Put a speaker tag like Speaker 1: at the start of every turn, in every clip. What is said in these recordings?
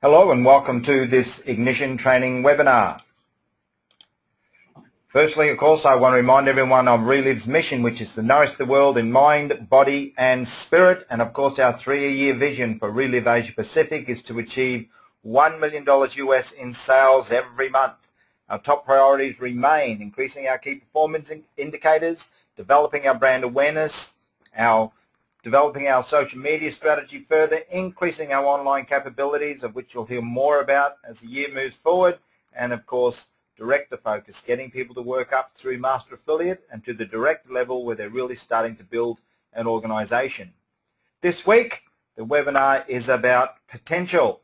Speaker 1: Hello and welcome to this Ignition Training webinar. Firstly, of course, I want to remind everyone of Reliv's mission, which is to nourish the world in mind, body and spirit. And of course, our 3-year vision for Reliv Asia Pacific is to achieve $1 million US in sales every month. Our top priorities remain increasing our key performance indicators, developing our brand awareness, developing our social media strategy further, increasing our online capabilities, of which you'll hear more about as the year moves forward, and of course, direct the focus, getting people to work up through Master Affiliate and to the direct level where they're really starting to build an organization. This week, the webinar is about potential.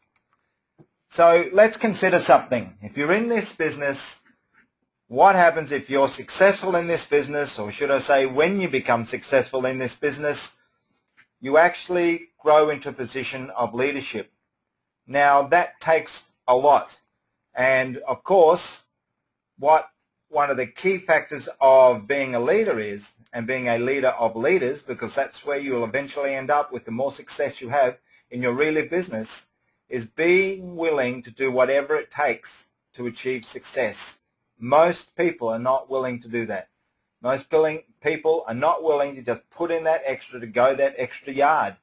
Speaker 1: So let's consider something. If you're in this business, what happens if you're successful in this business, or should I say when you become successful in this business, you actually grow into a position of leadership. Now that takes a lot, and of course one of the key factors of being a leader is, and being a leader of leaders, because that's where you'll eventually end up with the more success you have in your Reliv business, is being willing to do whatever it takes to achieve success. Most people are not willing to do that. Most people are not willing to just put in that extra, to go that extra yard.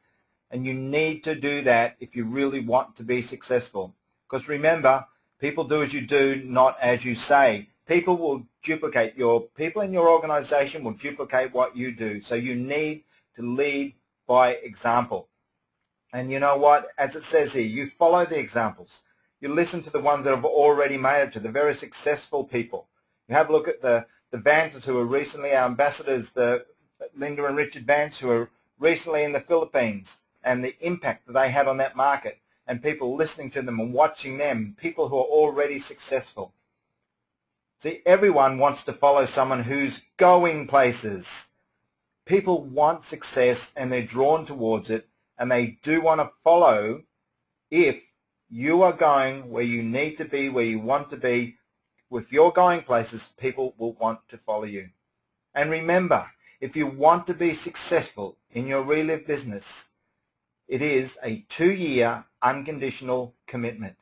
Speaker 1: And you need to do that if you really want to be successful. Because remember, people do as you do, not as you say. People will duplicate people in your organization will duplicate what you do. So you need to lead by example. And you know what? As it says here, you follow the examples. You listen to the ones that have already made it, to the very successful people. You have a look at the Vances who are recently our ambassadors, the Linda and Richard Vance who are recently in the Philippines, and the impact that they had on that market, and people listening to them and watching them, people who are already successful. See, everyone wants to follow someone who's going places. People want success and they're drawn towards it, and they do want to follow. If you are going where you need to be, where you want to be, if you're going places, people will want to follow you. And remember, if you want to be successful in your Reliv business, it is a 2-year unconditional commitment.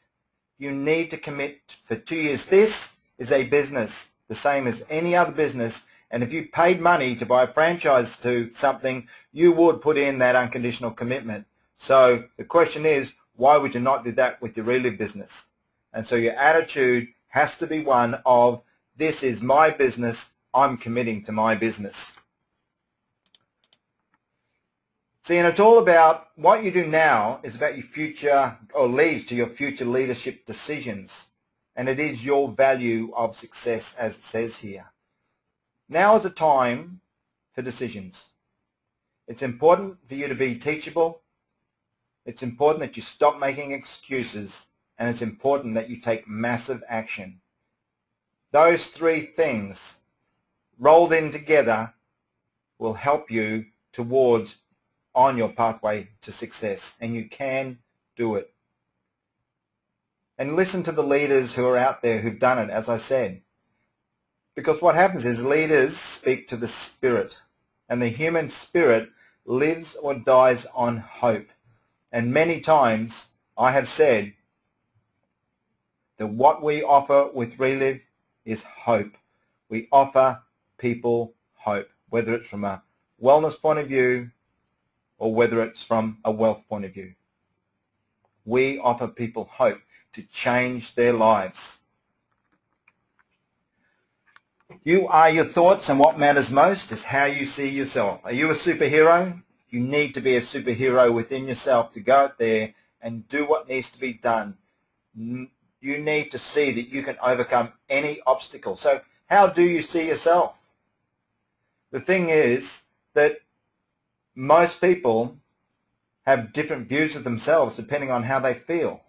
Speaker 1: You need to commit for 2 years. This is a business, the same as any other business. And if you paid money to buy a franchise to something, you would put in that unconditional commitment. So the question is, why would you not do that with your Reliv business? And so your attitude has to be one of, this is my business, I'm committing to my business. See, and it's all about what you do now is about your future, or leads to your future leadership decisions. And it is your value of success, as it says here. Now is a time for decisions. It's important for you to be teachable. It's important that you stop making excuses. And it's important that you take massive action. Those 3 things rolled in together will help you towards on your pathway to success, and you can do it. And listen to the leaders who are out there who've done it, as I said. Because what happens is leaders speak to the spirit, and the human spirit lives or dies on hope. And many times I have said that what we offer with Reliv is hope. We offer people hope, whether it's from a wellness point of view or whether it's from a wealth point of view. We offer people hope to change their lives. You are your thoughts, and what matters most is how you see yourself. Are you a superhero? You need to be a superhero within yourself to go out there and do what needs to be done. You need to see that you can overcome any obstacle. So how do you see yourself? The thing is that most people have different views of themselves depending on how they feel.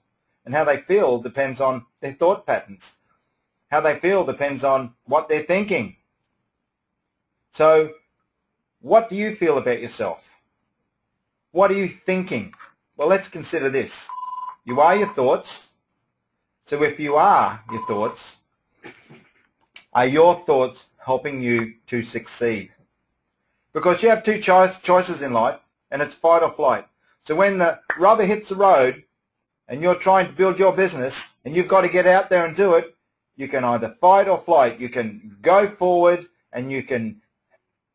Speaker 1: And how they feel depends on their thought patterns. How they feel depends on what they're thinking. So what do you feel about yourself? What are you thinking? Well, let's consider this. You are your thoughts. So if you are your thoughts, are your thoughts helping you to succeed? Because you have 2 choices in life, and it's fight or flight. So when the rubber hits the road, and you're trying to build your business and you've got to get out there and do it, you can either fight or flight. You can go forward and you can,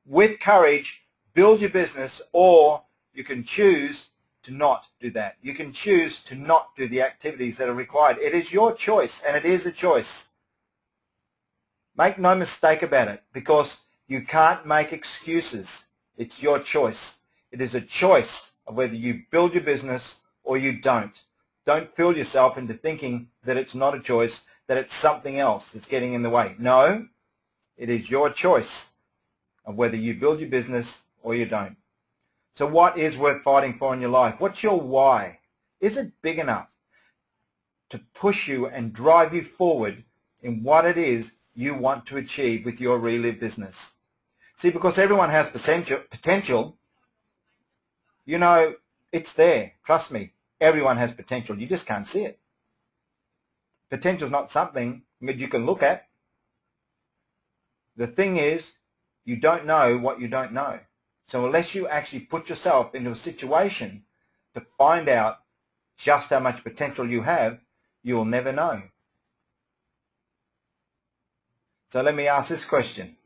Speaker 1: with courage, build your business, or you can choose to not do that. You can choose to not do the activities that are required. It is your choice, and it is a choice. Make no mistake about it, because you can't make excuses. It's your choice. It is a choice of whether you build your business or you don't. Don't fool yourself into thinking that it's not a choice, that it's something else that's getting in the way. No, it is your choice of whether you build your business or you don't. So what is worth fighting for in your life? What's your why? Is it big enough to push you and drive you forward in what it is you want to achieve with your Reliv business? See, because everyone has potential, you know, it's there. Trust me, everyone has potential. You just can't see it. Potential is not something that you can look at. The thing is, you don't know what you don't know. So unless you actually put yourself into a situation to find out just how much potential you have, you will never know. So let me ask this question.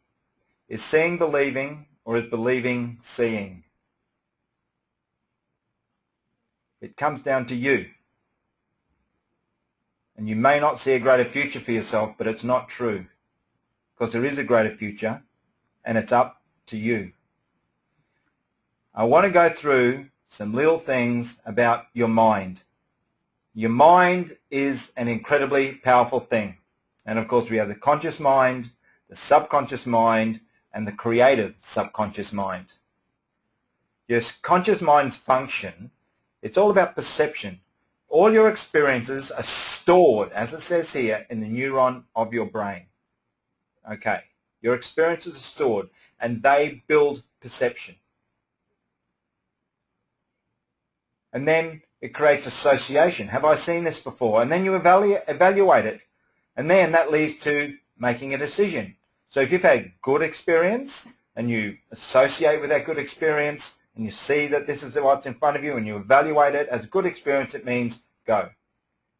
Speaker 1: Is seeing believing, or is believing seeing? It comes down to you. And you may not see a greater future for yourself, but it's not true. Because there is a greater future, and it's up to you. I want to go through some little things about your mind. Your mind is an incredibly powerful thing. And of course we have the conscious mind, the subconscious mind, and the creative subconscious mind. Your conscious mind's function, it's all about perception. All your experiences are stored, as it says here, in the neuron of your brain. Okay, your experiences are stored, and they build perception. And then it creates association. Have I seen this before? And then you evaluate it. And then that leads to making a decision. So if you've had good experience and you associate with that good experience and you see that this is what's in front of you and you evaluate it as a good experience, it means go.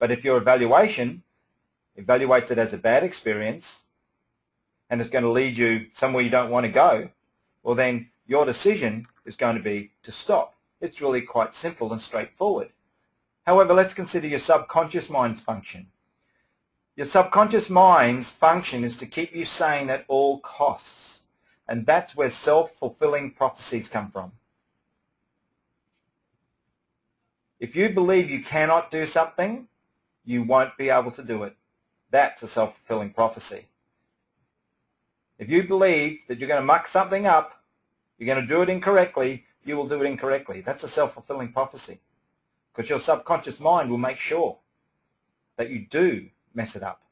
Speaker 1: But if your evaluation evaluates it as a bad experience and it's going to lead you somewhere you don't want to go, well then your decision is going to be to stop. It's really quite simple and straightforward. However, let's consider your subconscious mind's function. Your subconscious mind's function is to keep you sane at all costs. And that's where self-fulfilling prophecies come from. If you believe you cannot do something, you won't be able to do it. That's a self-fulfilling prophecy. If you believe that you're going to muck something up, you're going to do it incorrectly, you will do it incorrectly. That's a self-fulfilling prophecy. Because your subconscious mind will make sure that you do mess it up.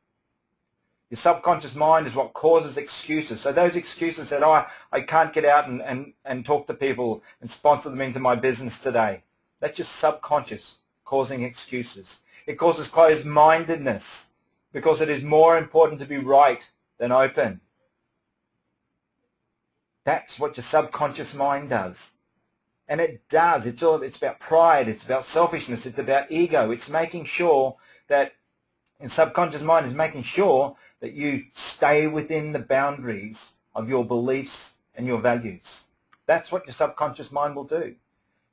Speaker 1: Your subconscious mind is what causes excuses. So those excuses that I can't get out and talk to people and sponsor them into my business today, that's just subconscious causing excuses. It causes closed-mindedness because it is more important to be right than open. That's what your subconscious mind does. And it does. It's about pride. It's about selfishness. It's about ego. It's making sure that your subconscious mind is making sure that you stay within the boundaries of your beliefs and your values. That's what your subconscious mind will do.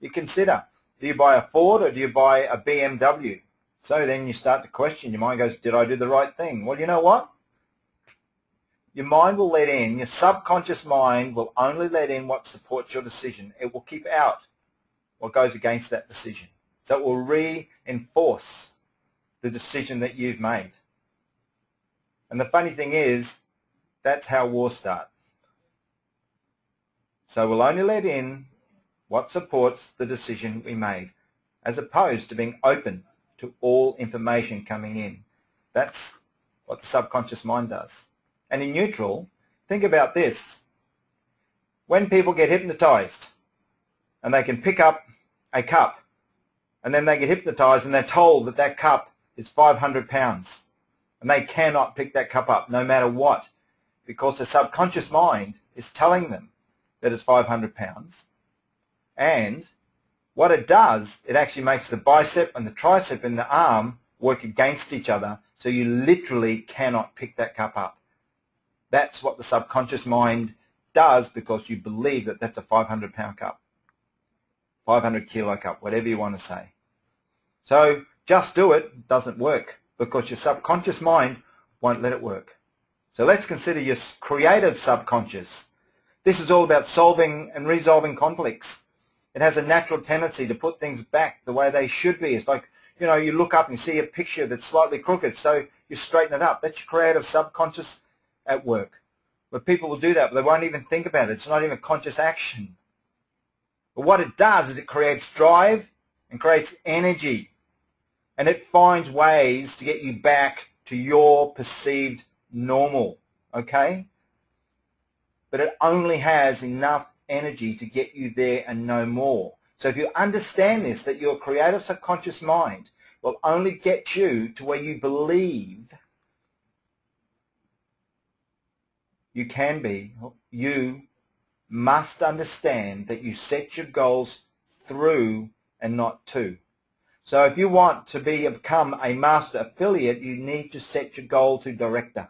Speaker 1: You consider, do you buy a Ford or do you buy a BMW? So then you start to question. Your mind goes, did I do the right thing? Well, you know what? Your mind will let in, your subconscious mind will only let in what supports your decision. It will keep out what goes against that decision. So it will reinforce the decision that you've made. And the funny thing is, that's how wars start. So we'll only let in what supports the decision we made, as opposed to being open to all information coming in. That's what the subconscious mind does. And in neutral, think about this. When people get hypnotized and they can pick up a cup and then they get hypnotized and they're told that that cup is 500 pounds and they cannot pick that cup up no matter what, because the subconscious mind is telling them that it's 500 pounds and What it does, it actually makes the bicep and the tricep and the arm work against each other, so you literally cannot pick that cup up. That's what the subconscious mind does, because you believe that that's a 500-pound cup, 500-kilo cup, whatever you want to say. So just do it doesn't work, because your subconscious mind won't let it work. So let's consider your creative subconscious. This is all about solving and resolving conflicts. It has a natural tendency to put things back the way they should be. It's like, you know, you look up and you see a picture that's slightly crooked, so you straighten it up. That's your creative subconscious at work. But people will do that, but they won't even think about it. It's not even conscious action. But what it does is it creates drive and creates energy. And it finds ways to get you back to your perceived normal, okay? But it only has enough energy to get you there and no more. So if you understand this, that your creative subconscious mind will only get you to where you believe you can be, you must understand that you set your goals through and not to. So if you want to become a master affiliate, you need to set your goal to director.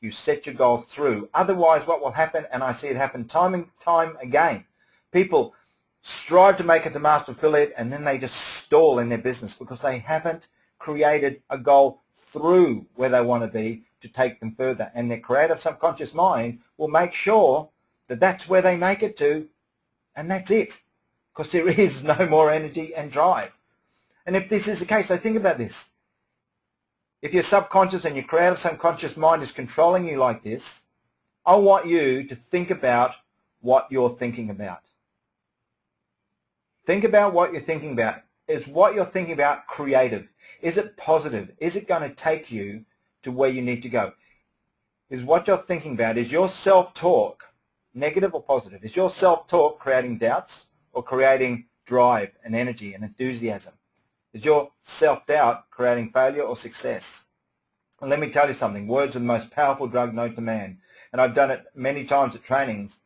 Speaker 1: You set your goal through. Otherwise, what will happen, and I see it happen time and time again, people strive to make it to master affiliate and then they just stall in their business because they haven't created a goal through where they want to be to take them further. And their creative subconscious mind will make sure that that's where they make it to, and that's it, because there is no more energy and drive. And if this is the case, so think about this. If your subconscious and your creative subconscious mind is controlling you like this, I want you to think about what you're thinking about. Think about what you're thinking about. Is what you're thinking about creative? Is it positive? Is it going to take you to where you need to go? Is what you're thinking about, is your self-talk negative or positive? Is your self-talk creating doubts or creating drive and energy and enthusiasm? Is your self-doubt creating failure or success? And let me tell you something, words are the most powerful drug known to man. And I've done it many times at trainings.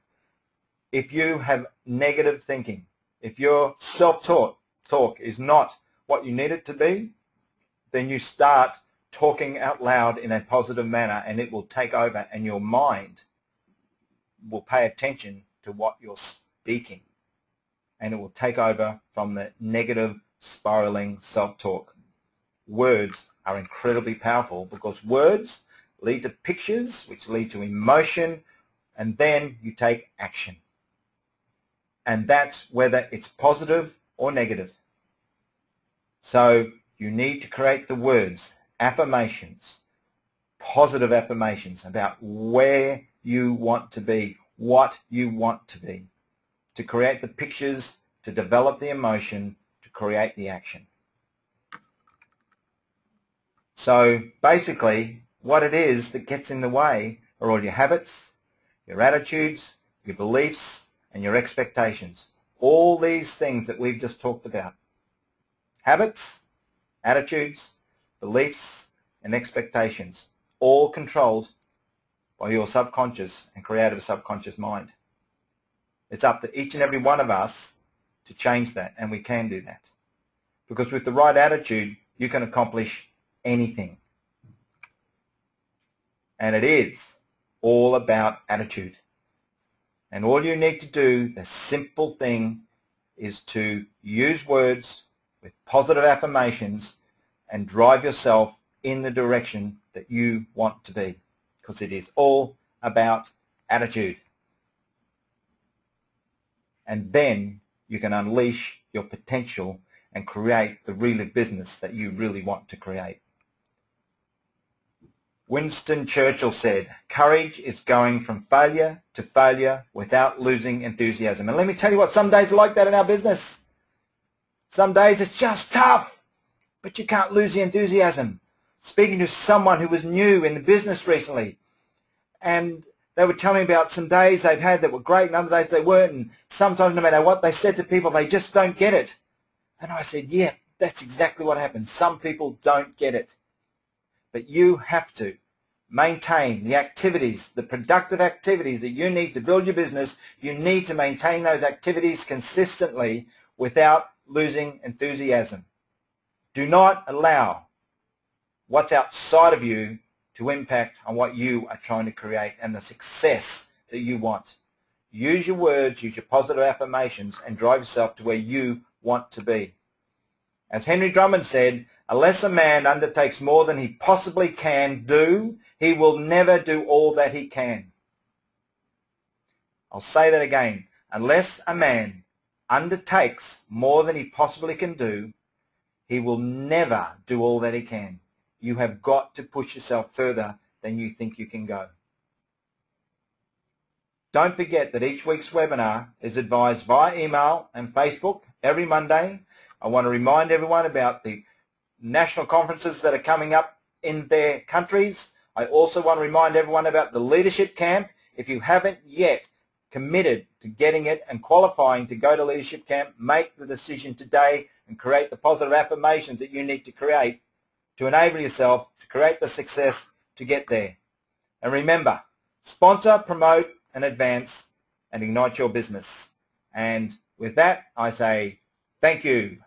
Speaker 1: If you have negative thinking, if your self-talk is not what you need it to be, then you start talking out loud in a positive manner and it will take over, and your mind will pay attention to what you're speaking, and it will take over from the negative spiraling self-talk. Words are incredibly powerful because words lead to pictures, which lead to emotion, and then you take action. And that's whether it's positive or negative. So you need to create the words, affirmations, positive affirmations about where you want to be, what you want to be, to create the pictures, to develop the emotion, to create the action. So basically what it is that gets in the way are all your habits, your attitudes, your beliefs, and your expectations. All these things that we've just talked about. Habits, attitudes, beliefs, and expectations, all controlled by your subconscious and creative subconscious mind. It's up to each and every one of us to change that, and we can do that. Because with the right attitude, you can accomplish anything. And it is all about attitude. And all you need to do, the simple thing, is to use words with positive affirmations and drive yourself in the direction that you want to be. Because it is all about attitude. And then you can unleash your potential and create the Reliv business that you really want to create. Winston Churchill said, courage is going from failure to failure without losing enthusiasm. And let me tell you what, some days are like that in our business. Some days it's just tough, but you can't lose the enthusiasm. Speaking to someone who was new in the business recently, and they were telling me about some days they've had that were great and other days they weren't, and sometimes no matter what they said to people, they just don't get it. And I said, yeah, that's exactly what happens. Some people don't get it. But you have to maintain the activities, the productive activities that you need to build your business. You need to maintain those activities consistently without losing enthusiasm. Do not allow what's outside of you to impact on what you are trying to create and the success that you want. Use your words, use your positive affirmations, and drive yourself to where you want to be. As Henry Drummond said, unless a man undertakes more than he possibly can do, he will never do all that he can. I'll say that again. Unless a man undertakes more than he possibly can do, he will never do all that he can. You have got to push yourself further than you think you can go. Don't forget that each week's webinar is advised via email and Facebook every Monday. I want to remind everyone about the national conferences that are coming up in their countries. I also want to remind everyone about the leadership camp. If you haven't yet committed to getting it and qualifying to go to leadership camp, make the decision today and create the positive affirmations that you need to create to enable yourself to create the success to get there. And remember, sponsor, promote, and advance and ignite your business. And with that, I say thank you.